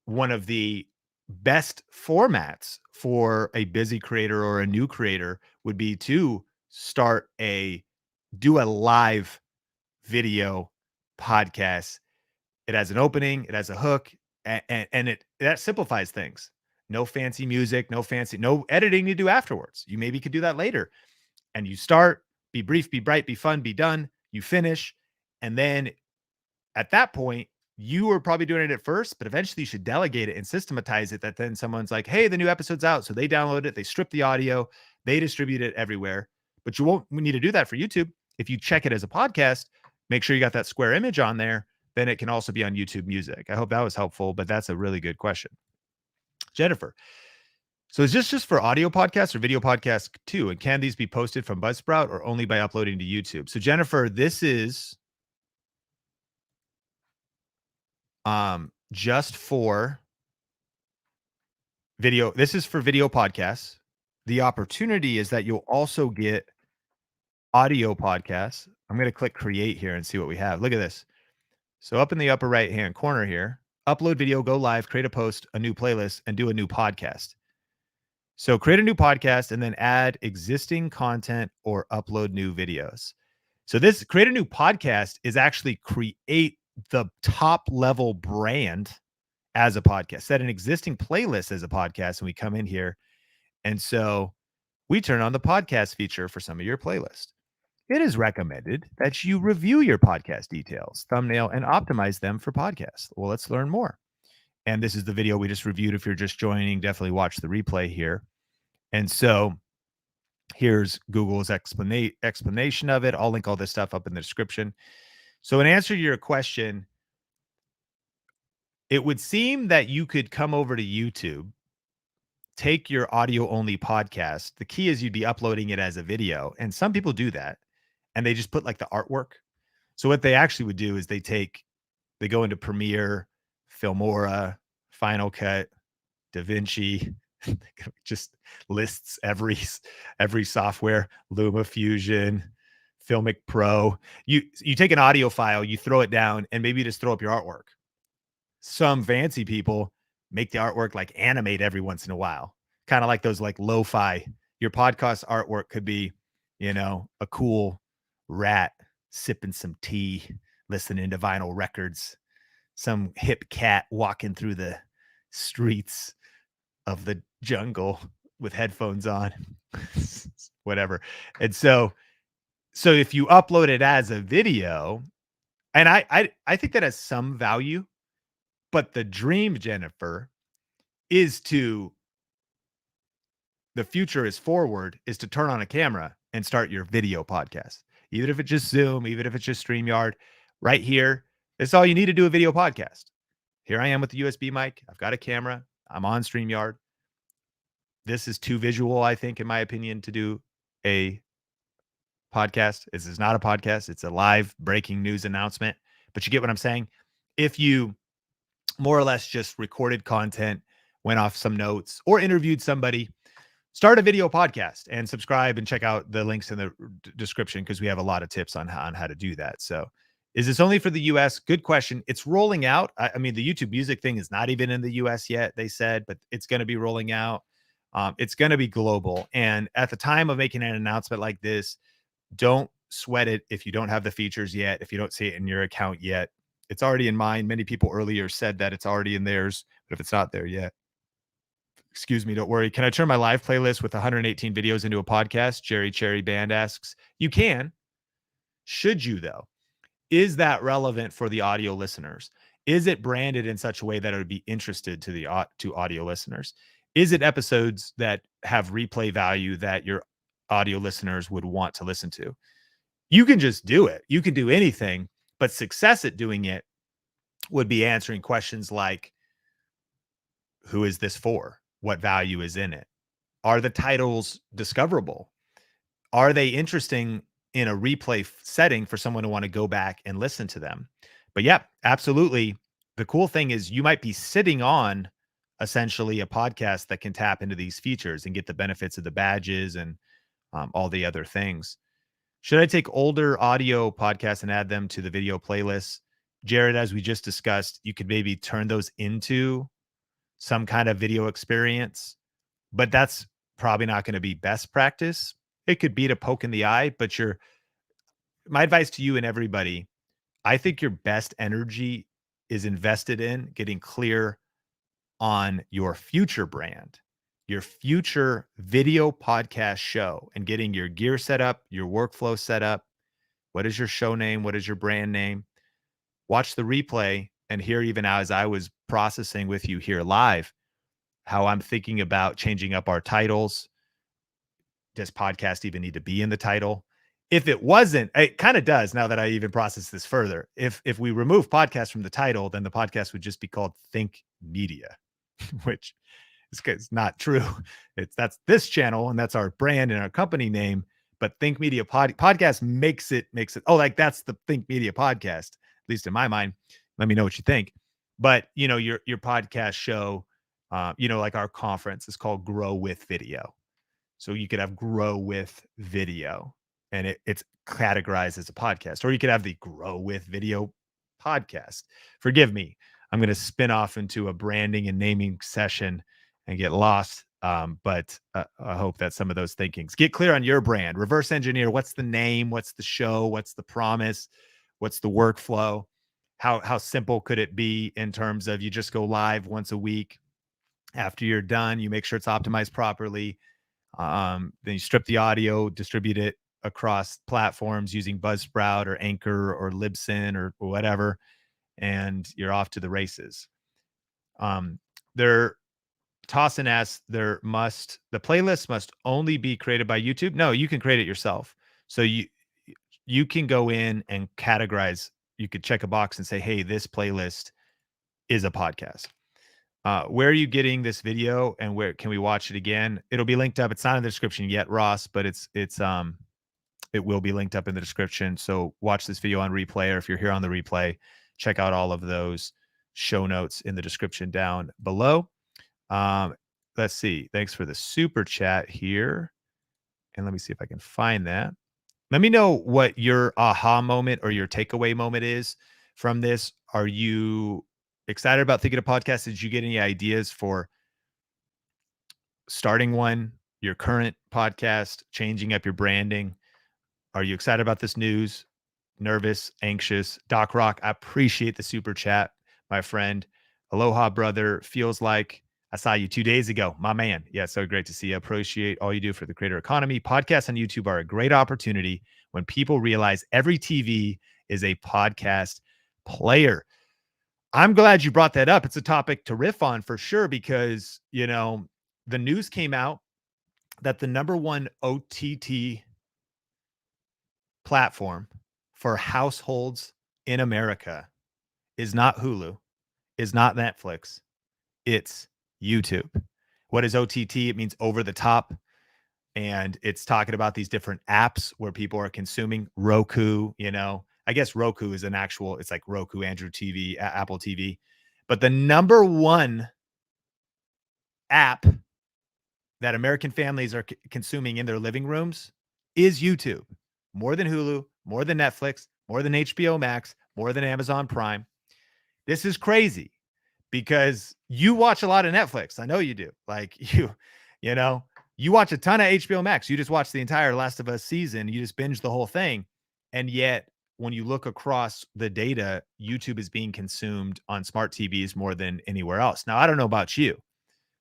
one of the best formats for a busy creator or a new creator would be to do a live video podcast. It has an opening, it has a hook, and that simplifies things. No fancy music, no editing you do afterwards. You maybe could do that later. And you start, be brief, be bright, be fun, be done. You finish. And then at that point, you were probably doing it at first, but eventually you should delegate it and systematize it, that then someone's like, hey, the new episode's out. So they download it, they strip the audio, they distribute it everywhere. But you won't need to do that for YouTube. If you check it as a podcast, make sure you got that square image on there. Then it can also be on YouTube Music. I hope that was helpful, but that's a really good question. Jennifer, so is this just for audio podcasts or video podcasts too? And can these be posted from Buzzsprout or only by uploading to YouTube? So Jennifer, this is just for video. This is for video podcasts. The opportunity is that you'll also get audio podcasts. I'm going to click create here and see what we have. Look at this. So up in the upper right hand corner here, upload video, go live, create a post, a new playlist, and do a new podcast. So create a new podcast and then add existing content or upload new videos. So this create a new podcast is actually create the top level brand as a podcast, set an existing playlist as a podcast, and we come in here. And so we turn on the podcast feature for some of your playlist. It is recommended that you review your podcast details, thumbnail, and optimize them for podcasts. Well, let's learn more. And this is the video we just reviewed. If you're just joining, definitely watch the replay here. And so here's Google's explanation of it. I'll link all this stuff up in the description. So in answer to your question, it would seem that you could come over to YouTube, take your audio only podcast. The key is you'd be uploading it as a video. And some people do that, and they just put like the artwork. So what they actually would do is they go into Premiere, Filmora, Final Cut, DaVinci, just lists every software, LumaFusion, Filmic Pro. You take an audio file, you throw it down, and maybe you just throw up your artwork. Some fancy people make the artwork like animate every once in a while, kind of like those like lo-fi. Your podcast artwork could be, a cool rat sipping some tea, listening to vinyl records, some hip cat walking through the streets of the jungle with headphones on, whatever. And so if you upload it as a video, and I think that has some value, but the dream, Jennifer, is the future is forward, is to turn on a camera and start your video podcast. Even if it's just Zoom, even if it's just StreamYard, right here, that's all you need to do a video podcast. Here I am with the USB mic. I've got a camera. I'm on StreamYard. This is too visual, I think, in my opinion, to do a podcast. This is not a podcast. It's a live breaking news announcement. But you get what I'm saying? If you more or less just recorded content, went off some notes, or interviewed somebody, start a video podcast and subscribe and check out the links in the description, because we have a lot of tips on how to do that. So is this only for the US? Good question. It's rolling out. I mean, the YouTube Music thing is not even in the US yet, they said, but it's going to be rolling out. It's going to be global. And at the time of making an announcement like this, don't sweat it if you don't have the features yet, if you don't see it in your account yet. It's already in mine. Many people earlier said that it's already in theirs, but if it's not there yet, excuse me, don't worry. Can I turn my live playlist with 118 videos into a podcast? Jerry Cherry Band asks. You can. Should you, though? Is that relevant for the audio listeners? Is it branded in such a way that it would be interested to audio listeners? Is it episodes that have replay value that your audio listeners would want to listen to? You can just do it. You can do anything, but success at doing it would be answering questions like, who is this for? What value is in it? Are the titles discoverable? Are they interesting in a replay setting for someone to want to go back and listen to them? But yeah, absolutely. The cool thing is you might be sitting on essentially a podcast that can tap into these features and get the benefits of the badges and all the other things. Should I take older audio podcasts and add them to the video playlists? Jared, as we just discussed, you could maybe turn those into some kind of video experience, but that's probably not going to be best practice. It could be to poke in the eye, but my advice to you and everybody, I think your best energy is invested in getting clear on your future brand, your future video podcast show, and getting your gear set up, your workflow set up. What is your show name? What is your brand name? Watch the replay and hear, even as I was processing with you here live, how I'm thinking about changing up our titles. Does podcast even need to be in the title? If it wasn't, it kind of does now that I even process this further. If we remove podcast from the title, then the podcast would just be called Think Media, which is not true. That's this channel and that's our brand and our company name. But Think Media podcast makes it, like that's the Think Media podcast, at least in my mind. Let me know what you think. But your podcast show, like our conference is called Grow with Video. So you could have Grow with Video and it's categorized as a podcast, or you could have the Grow with Video podcast. Forgive me. I'm going to spin off into a branding and naming session and get lost. But I hope that some of those thinkings get clear on your brand. Reverse engineer. What's the name? What's the show? What's the promise? What's the workflow? How simple could it be in terms of you just go live once a week? After you're done, you make sure it's optimized properly. Then you strip the audio, distribute it across platforms using Buzzsprout or Anchor or Libsyn or whatever, and you're off to the races. They're tossing asks, the playlist must only be created by YouTube. No, you can create it yourself. So you can go in and categorize. You could check a box and say, hey, this playlist is a podcast. Where are you getting this video and where can we watch it again? It'll be linked up. It's not in the description yet, Ross, but it will be linked up in the description. So watch this video on replay, or if you're here on the replay, check out all of those show notes in the description down below. Let's see. Thanks for the super chat here. And let me see if I can find that. Let me know what your aha moment or your takeaway moment is from this. Are you excited about thinking of podcasts? Did you get any ideas for starting one, your current podcast, changing up your branding? Are you excited about this news? Nervous, anxious? Doc Rock, I appreciate the super chat, my friend. Aloha, brother. Feels like I saw you 2 days ago. My man. Yeah, so great to see you. Appreciate all you do for the creator economy. Podcasts on YouTube are a great opportunity when people realize every TV is a podcast player. I'm glad you brought that up. It's a topic to riff on for sure, because, the news came out that the number one OTT platform for households in America is not Hulu, is not Netflix. It's YouTube. What is OTT? It means over the top. And it's talking about these different apps where people are consuming. Roku, I guess Roku is it's like Roku, Android TV, Apple TV. But the number one app that American families are consuming in their living rooms is YouTube. More than Hulu, more than Netflix, more than HBO Max, more than Amazon Prime. This is crazy because you watch a lot of Netflix. I know you do. Like you watch a ton of HBO Max. You just watch the entire Last of Us season. You just binge the whole thing. And yet, when you look across the data, YouTube is being consumed on smart TVs more than anywhere else. Now, I don't know about you.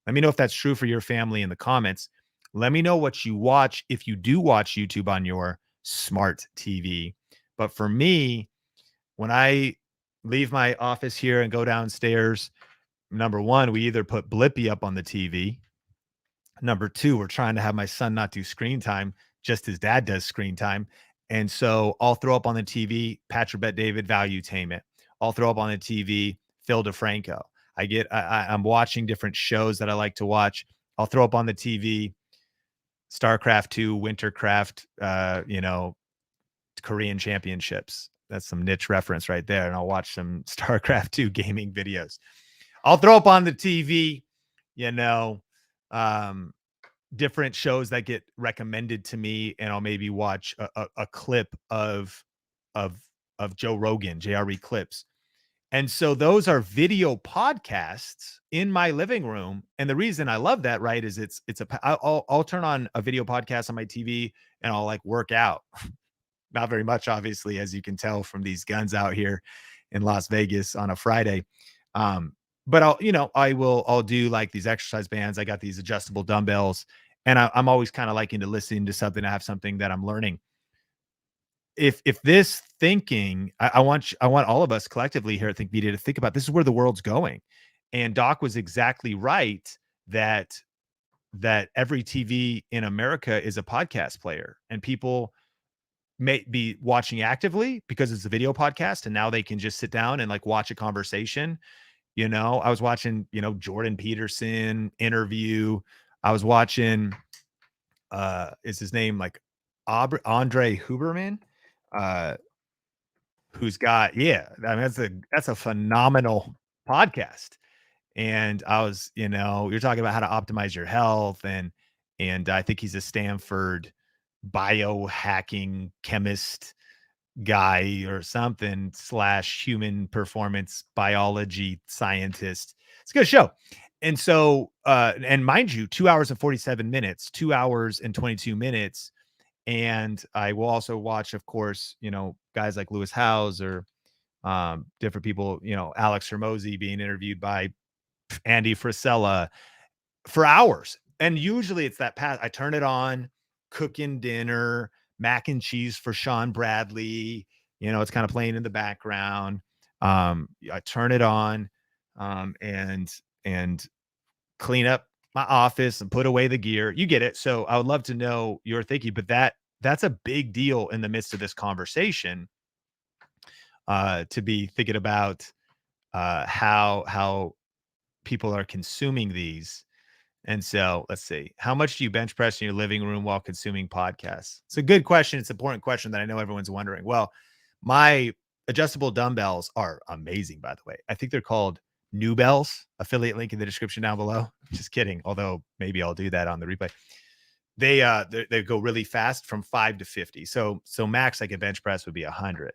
Let me know if that's true for your family in the comments. Let me know what you watch if you do watch YouTube on your smart TV. But for me, when I leave my office here and go downstairs, number one, we either put Blippi up on the TV Number two, we're trying to have my son not do screen time, just his dad does screen time. And so I'll throw up on the TV, Patrick Bet David, Valuetainment. I'll throw up on the TV, Phil DeFranco. I'm watching different shows that I like to watch. I'll throw up on the TV, StarCraft 2, Wintercraft, Korean championships. That's some niche reference right there. And I'll watch some StarCraft 2 gaming videos. I'll throw up on the TV, different shows that get recommended to me, and I'll maybe watch a clip of Joe Rogan, JRE clips. And so those are video podcasts in my living room. And the reason I love that, right, is I'll turn on a video podcast on my TV and I'll like work out. Not very much, obviously, as you can tell from these guns out here in Las Vegas on a Friday. But I'll do like these exercise bands. I got these adjustable dumbbells, and I'm always kind of liking to listen to something. I have something that I'm learning. If this thinking, I want all of us collectively here at Think Media to think about, this is where the world's going. And Doc was exactly right that every TV in America is a podcast player, and people may be watching actively because it's a video podcast, and now they can just sit down and like watch a conversation. I was watching, Jordan Peterson interview. I was watching, is his name like Andre Huberman? Who's got, I mean, that's a phenomenal podcast. And I was, you're talking about how to optimize your health, and I think he's a Stanford biohacking chemist guy or something / human performance biology scientist. It's a good show. And so, and mind you, 2 hours and 47 minutes, 2 hours and 22 minutes. And I will also watch, of course, guys like Lewis Howes or different people, Alex Hermosi being interviewed by Andy Frisella for hours. And usually it's that path. I turn it on, cooking dinner, mac and cheese for Sean Bradley. It's kind of playing in the background. I turn it on and clean up my office and put away the gear. You get it. So I would love to know your thinking, but that's a big deal in the midst of this conversation, to be thinking about how people are consuming these. And so let's see, how much do you bench press in your living room while consuming podcasts? It's a good question. It's an important question that I know everyone's wondering. Well, my adjustable dumbbells are amazing, by the way. I think they're called New Bells. Affiliate link in the description down below. Just kidding. Although maybe I'll do that on the replay. They go really fast from 5 to 50. So max I could bench press would be 100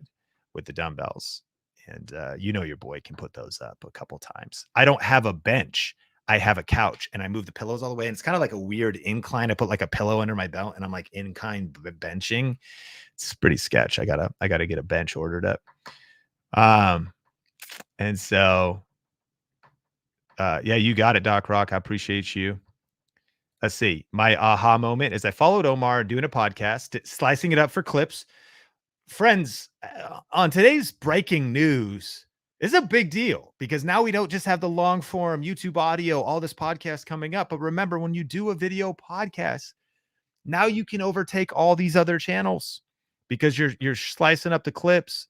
with the dumbbells. And your boy can put those up a couple times. I don't have a bench. I have a couch, and I move the pillows all the way. And it's kind of like a weird incline. I put like a pillow under my belt, and I'm like incline benching. It's pretty sketch. I gotta get a bench ordered up. And so, you got it, Doc Rock. I appreciate you. Let's see. My aha moment is I followed Omar doing a podcast, slicing it up for clips. Friends, on today's breaking news, is a big deal because now we don't just have the long form YouTube audio, all this podcast coming up. But remember, when you do a video podcast, now you can overtake all these other channels because you're slicing up the clips.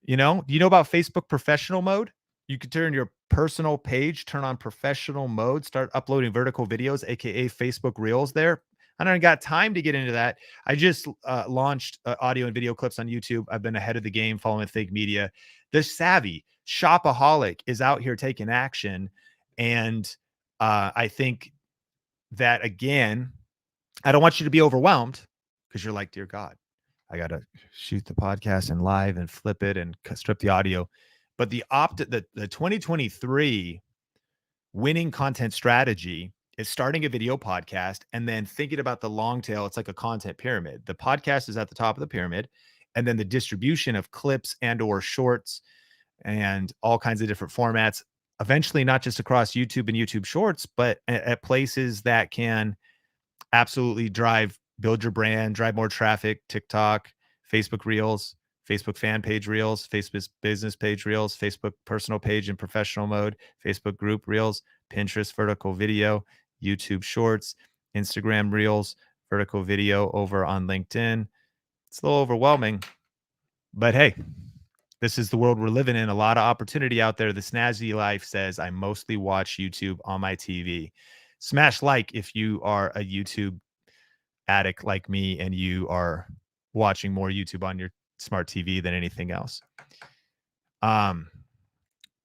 Do you know about Facebook professional mode? You could turn your personal page, turn on professional mode, start uploading vertical videos, aka Facebook Reels there. I don't got time to get into that. I just launched audio and video clips on YouTube. I've been ahead of the game following Think Media. The savvy shopaholic is out here taking action. And I think that, again, I don't want you to be overwhelmed because you're like, dear God, I got to shoot the podcast and live and flip it and strip the audio. But the 2023 winning content strategy is starting a video podcast and then thinking about the long tail. It's like a content pyramid. The podcast is at the top of the pyramid, and then the distribution of clips and or shorts and all kinds of different formats, eventually not just across YouTube and YouTube Shorts, but at places that can absolutely build your brand, drive more traffic, TikTok, Facebook Reels, Facebook fan page Reels, Facebook business page Reels, Facebook personal page in professional mode, Facebook group Reels, Pinterest vertical video, YouTube Shorts, Instagram Reels, vertical video over on LinkedIn. It's a little overwhelming, but hey, this is the world we're living in. A lot of opportunity out there. The Snazzy Life says, I mostly watch YouTube on my TV. Smash like if you are a YouTube addict like me and you are watching more YouTube on your smart TV than anything else.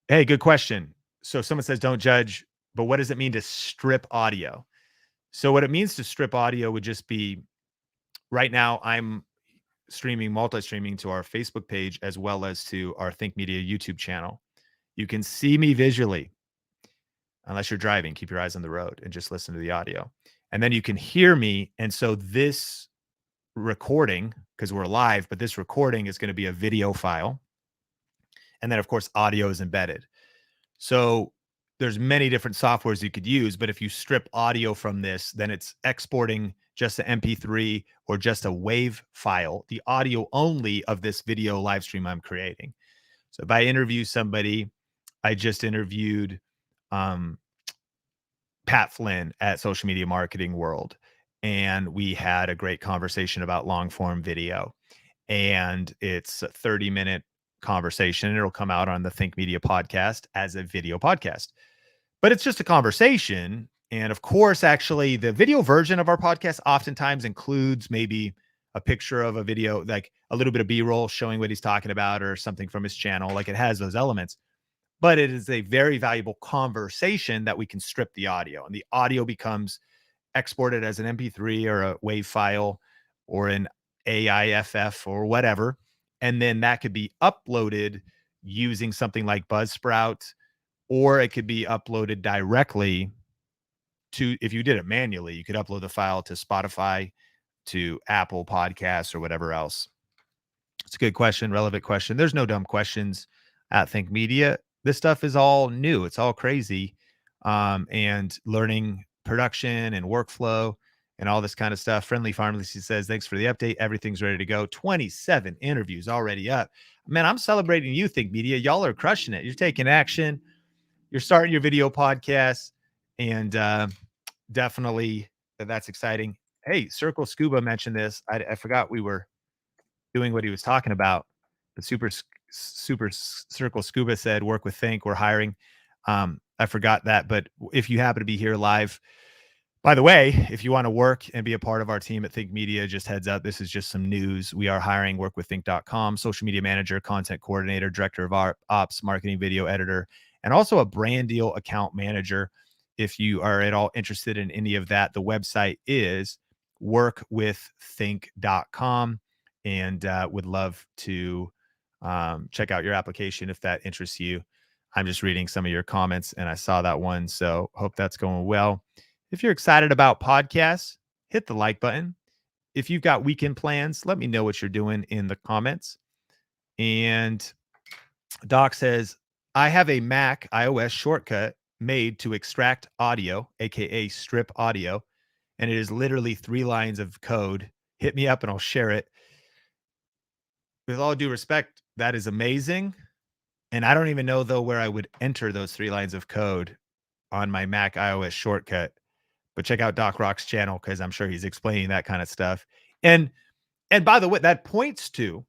Hey, good question. So someone says, don't judge, but what does it mean to strip audio? So what it means to strip audio would just be right now I'm streaming, multi-streaming to our Facebook page as well as to our Think Media YouTube channel. You can see me visually, unless you're driving, keep your eyes on the road and just listen to the audio. And then you can hear me. And so this recording, because we're live, but this recording is going to be a video file. And then of course, audio is embedded. So there's many different softwares you could use, but if you strip audio from this, then it's exporting just an MP3 or just a WAV file, the audio only of this video live stream I'm creating. So if I interview somebody, I just interviewed Pat Flynn at Social Media Marketing World, and we had a great conversation about long form video. And it's a 30-minute conversation. And it'll come out on the Think Media podcast as a video podcast. But it's just a conversation. And of course, actually, the video version of our podcast oftentimes includes maybe a picture of a video, like a little bit of B-roll showing what he's talking about or something from his channel. Like it has those elements. But it is a very valuable conversation that we can strip the audio. And the audio becomes exported as an MP3 or a WAV file or an AIFF or whatever. And then that could be uploaded using something like Buzzsprout, or it could be uploaded directly to, if you did it manually, you could upload the file to Spotify, to Apple Podcasts, or whatever else. It's a good question, relevant question. There's no dumb questions at Think Media. This stuff is all new. It's all crazy. And learning production and workflow and all this kind of stuff. Friendly Pharmacy says, thanks for the update. Everything's ready to go. 27 interviews already up. Man, I'm celebrating you, Think Media. Y'all are crushing it. You're taking action. You're starting your video podcast. And definitely that's exciting. Hey, Circle Scuba mentioned this. I forgot we were doing what he was talking about. The super Circle Scuba said, work with Think. We're hiring. I forgot that. But if you happen to be here live, by the way, if you want to work and be a part of our team at Think Media, just heads up, this is just some news. We are hiring workwiththink.com, social media manager, content coordinator, director of ops, marketing video editor, and also a brand deal account manager. If you are at all interested in any of that, the website is workwiththink.com, and would love to check out your application if that interests you. I'm just reading some of your comments and I saw that one. So hope that's going well. If you're excited about podcasts, hit the like button. If you've got weekend plans, let me know what you're doing in the comments. And Doc says, I have a Mac iOS shortcut made to extract audio, aka strip audio, and it is literally 3 lines of code. Hit me up and I'll share it. With all due respect, that is amazing. And I don't even know, though, where I would enter those 3 lines of code on my Mac iOS shortcut. But check out Doc Rock's channel because I'm sure he's explaining that kind of stuff. And by the way, that points to,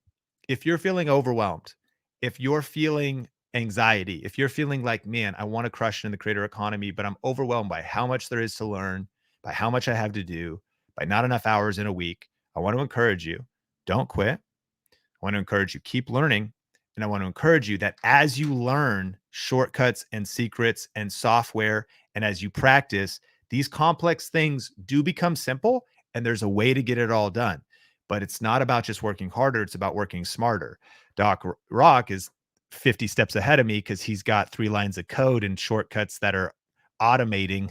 if you're feeling overwhelmed, if you're feeling anxiety, if you're feeling like, man, I want to crush in the creator economy, but I'm overwhelmed by how much there is to learn, by how much I have to do, by not enough hours in a week, I want to encourage you, don't quit. I want to encourage you, keep learning. And I want to encourage you that as you learn shortcuts and secrets and software, and as you practice, these complex things do become simple, and there's a way to get it all done. But it's not about just working harder. It's about working smarter. Doc Rock is 50 steps ahead of me because he's got 3 lines of code and shortcuts that are automating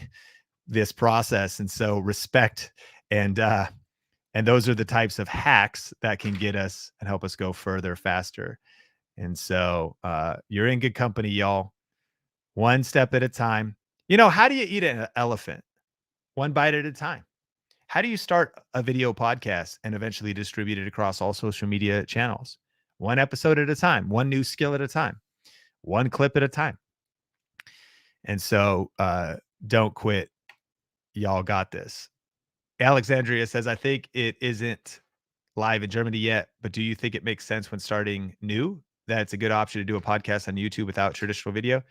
this process. And so respect. And those are the types of hacks that can get us and help us go further, faster. And so you're in good company, y'all. One step at a time. You know, how do you eat an elephant? One bite at a time. How do you start a video podcast and eventually distribute it across all social media channels? One episode at a time, one new skill at a time, one clip at a time. And so don't quit. Y'all got this. Alexandria says, I think it isn't live in Germany yet, but do you think it makes sense when starting new that it's a good option to do a podcast on YouTube without traditional video?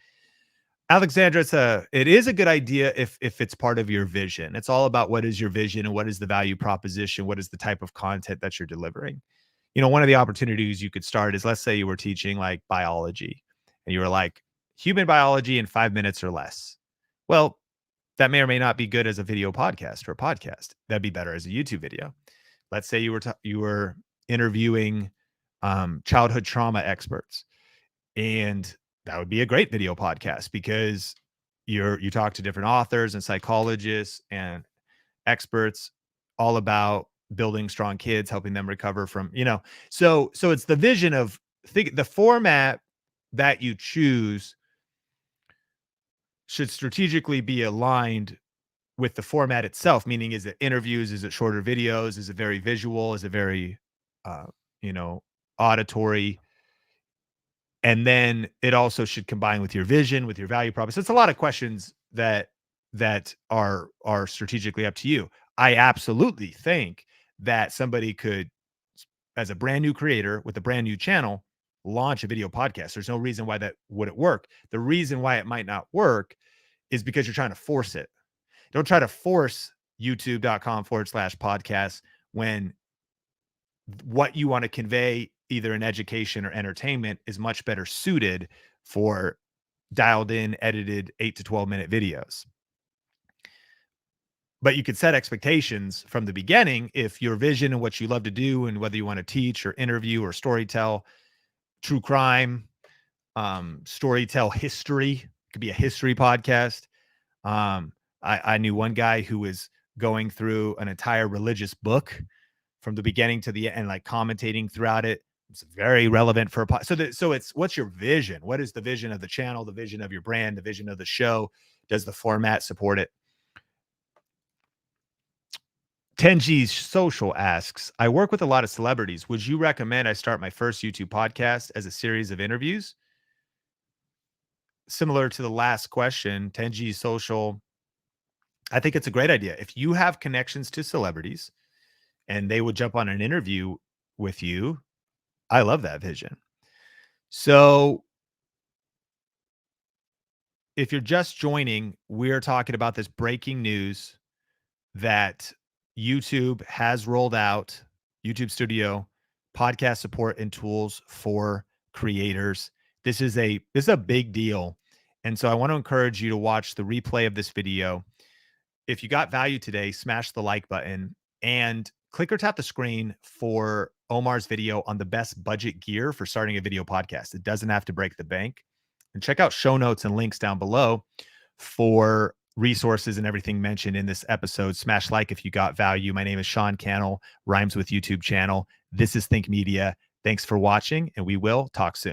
Alexandra, it is a good idea if it's part of your vision. It's all about what is your vision and what is the value proposition, what is the type of content that you're delivering. One of the opportunities you could start is, let's say you were teaching like biology and you were like, human biology in 5 minutes or less. Well, that may or may not be good as a video podcast or a podcast. That'd be better as a YouTube video. Let's say you were interviewing childhood trauma experts, and that would be a great video podcast because you talk to different authors and psychologists and experts all about building strong kids, helping them recover from, so it's the vision of the format that you choose should strategically be aligned with the format itself, meaning is it interviews, is it shorter videos, is it very visual, is it very uh, auditory? And then it also should combine with your vision, with your value proposition. It's a lot of questions that are strategically up to you. I absolutely think that somebody could, as a brand new creator with a brand new channel, launch a video podcast. There's no reason why that wouldn't work. The reason why it might not work is because you're trying to force it. Don't try to force youtube.com/podcast when what you want to convey, either in education or entertainment, is much better suited for dialed in, edited 8 to 12 minute videos. But you could set expectations from the beginning if your vision and what you love to do, and whether you want to teach or interview or storytell, true crime, storytell history. It could be a history podcast. I knew one guy who was going through an entire religious book from the beginning to the end, like commentating throughout it. It's very relevant for a podcast. So it's, what's your vision? What is the vision of the channel, the vision of your brand, the vision of the show? Does the format support it? Tenji's Social asks, I work with a lot of celebrities. Would you recommend I start my first YouTube podcast as a series of interviews? Similar to the last question, Tenji's Social, I think it's a great idea. If you have connections to celebrities and they would jump on an interview with you, I love that vision. So if you're just joining, we're talking about this breaking news that YouTube has rolled out YouTube Studio podcast support and tools for creators. This is a big deal. And so I want to encourage you to watch the replay of this video. If you got value today, smash the like button and click or tap the screen for Omar's video on the best budget gear for starting a video podcast. It doesn't have to break the bank. And check out show notes and links down below for resources and everything mentioned in this episode. Smash like if you got value. My name is Sean Cannell, Rhymes with YouTube channel. This is Think Media. Thanks for watching, and we will talk soon.